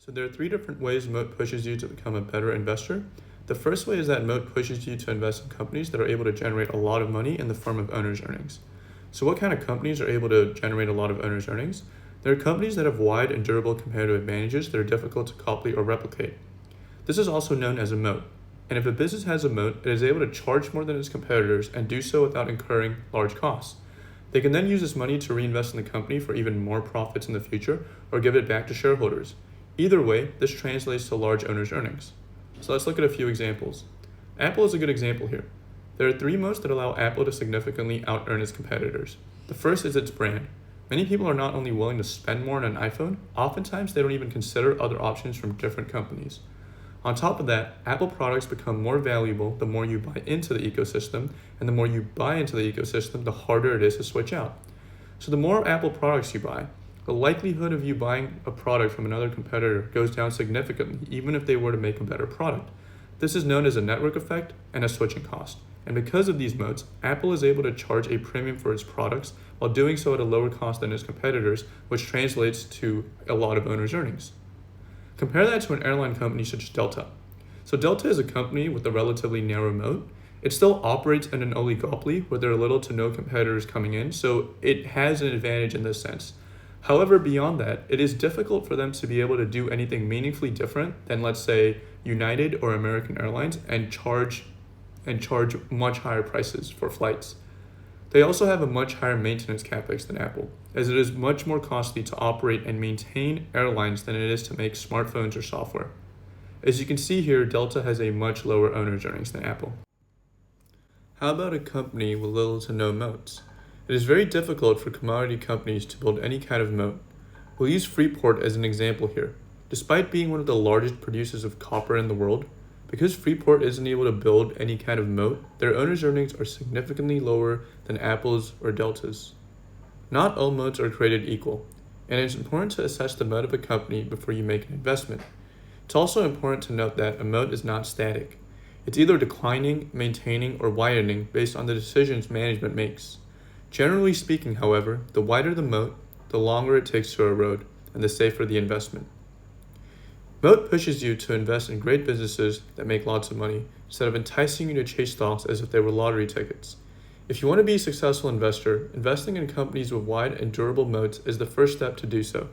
So there are three different ways Moat pushes you to become a better investor. The first way is that Moat pushes you to invest in companies that are able to generate a lot of money in the form of owner's earnings. So what kind of companies are able to generate a lot of owner's earnings? There are companies that have wide and durable competitive advantages that are difficult to copy or replicate. This is also known as a moat. And if a business has a moat, it is able to charge more than its competitors and do so without incurring large costs. They can then use this money to reinvest in the company for even more profits in the future or give it back to shareholders. Either way, this translates to large owner's earnings. So let's look at a few examples. Apple is a good example here. There are three moats that allow Apple to significantly out-earn its competitors. The first is its brand. Many people are not only willing to spend more on an iPhone, oftentimes they don't even consider other options from different companies. On top of that, Apple products become more valuable the more you buy into the ecosystem, and the more you buy into the ecosystem, the harder it is to switch out. So the more Apple products you buy, the likelihood of you buying a product from another competitor goes down significantly, even if they were to make a better product. This is known as a network effect and a switching cost. And because of these moats, Apple is able to charge a premium for its products while doing so at a lower cost than its competitors, which translates to a lot of owners' earnings. Compare that to an airline company such as Delta. So Delta is a company with a relatively narrow moat. It still operates in an oligopoly where there are little to no competitors coming in, so it has an advantage in this sense. However, beyond that, it is difficult for them to be able to do anything meaningfully different than, let's say, United or American Airlines and charge much higher prices for flights. They also have a much higher maintenance capex than Apple, as it is much more costly to operate and maintain airlines than it is to make smartphones or software. As you can see here, Delta has a much lower owner's earnings than Apple. How about a company with little to no moats? It is very difficult for commodity companies to build any kind of moat. We'll use Freeport as an example here. Despite being one of the largest producers of copper in the world, because Freeport isn't able to build any kind of moat, their owner's earnings are significantly lower than Apple's or Delta's. Not all moats are created equal, and it's important to assess the moat of a company before you make an investment. It's also important to note that a moat is not static. It's either declining, maintaining, or widening based on the decisions management makes. Generally speaking, however, the wider the moat, the longer it takes to erode, and the safer the investment. Moat pushes you to invest in great businesses that make lots of money, instead of enticing you to chase stocks as if they were lottery tickets. If you want to be a successful investor, investing in companies with wide and durable moats is the first step to do so.